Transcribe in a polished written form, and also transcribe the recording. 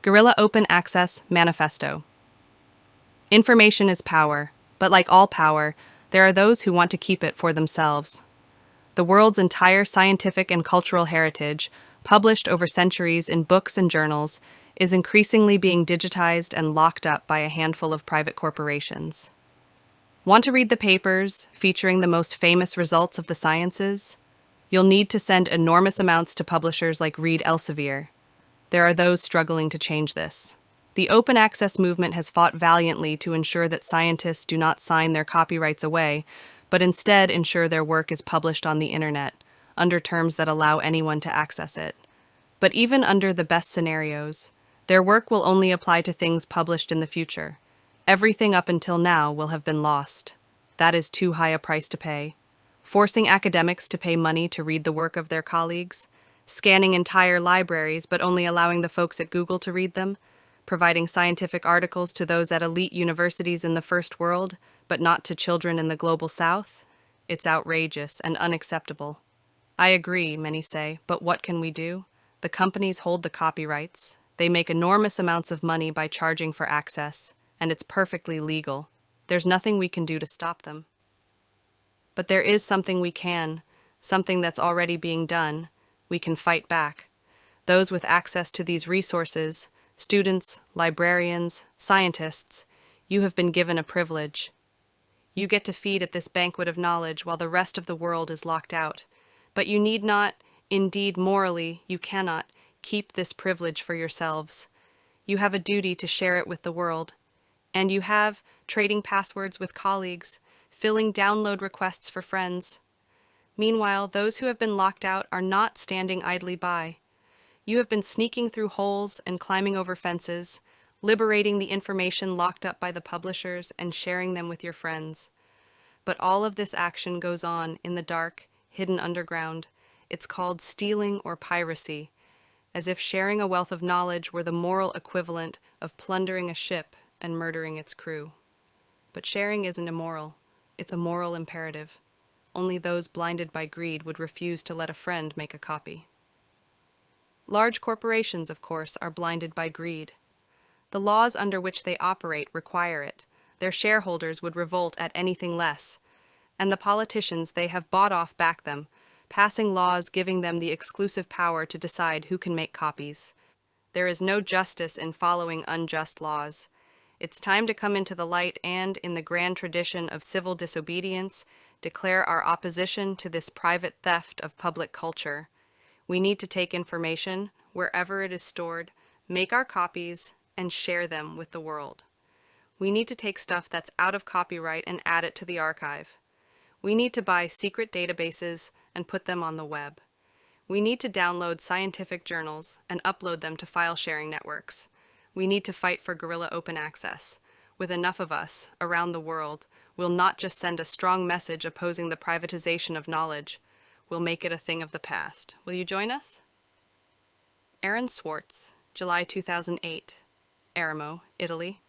Guerilla Open Access Manifesto. Information is power, but like all power, there are those who want to keep it for themselves. The world's entire scientific and cultural heritage, published over centuries in books and journals, is increasingly being digitized and locked up by a handful of private corporations. Want to read the papers featuring the most famous results of the sciences? You'll need to send enormous amounts to publishers like Reed Elsevier. There are those struggling to change this. The open access movement has fought valiantly to ensure that scientists do not sign their copyrights away, but instead ensure their work is published on the internet, under terms that allow anyone to access it. But even under the best scenarios, their work will only apply to things published in the future. Everything up until now will have been lost. That is too high a price to pay. Forcing academics to pay money to read the work of their colleagues, scanning entire libraries but only allowing the folks at Google to read them, providing scientific articles to those at elite universities in the first world, but not to children in the global south? It's outrageous and unacceptable. I agree, many say, but what can we do? The companies hold the copyrights. They make enormous amounts of money by charging for access, and it's perfectly legal. There's nothing we can do to stop them. But there is something we can, something that's already being done. We can fight back. Those with access to these resources, students, librarians, scientists, you have been given a privilege. You get to feed at this banquet of knowledge while the rest of the world is locked out. But you need not, indeed morally, you cannot, keep this privilege for yourselves. You have a duty to share it with the world. And you have, trading passwords with colleagues, filling download requests for friends. Meanwhile, those who have been locked out are not standing idly by. You have been sneaking through holes and climbing over fences, liberating the information locked up by the publishers and sharing them with your friends. But all of this action goes on in the dark, hidden underground. It's called stealing or piracy, as if sharing a wealth of knowledge were the moral equivalent of plundering a ship and murdering its crew. But sharing isn't immoral. It's a moral imperative. Only those blinded by greed would refuse to let a friend make a copy. Large corporations, of course, are blinded by greed. The laws under which they operate require it. Their shareholders would revolt at anything less. And the politicians they have bought off back them, passing laws giving them the exclusive power to decide who can make copies. There is no justice in following unjust laws. It's time to come into the light and, in the grand tradition of civil disobedience, declare our opposition to this private theft of public culture. We need to take information, wherever it is stored, make our copies, and share them with the world. We need to take stuff that's out of copyright and add it to the archive. We need to buy secret databases and put them on the web. We need to download scientific journals and upload them to file-sharing networks. We need to fight for Guerilla Open Access. With enough of us, around the world, we'll not just send a strong message opposing the privatization of knowledge. We'll make it a thing of the past. Will you join us? Aaron Swartz, July 2008. Eremo, Italy.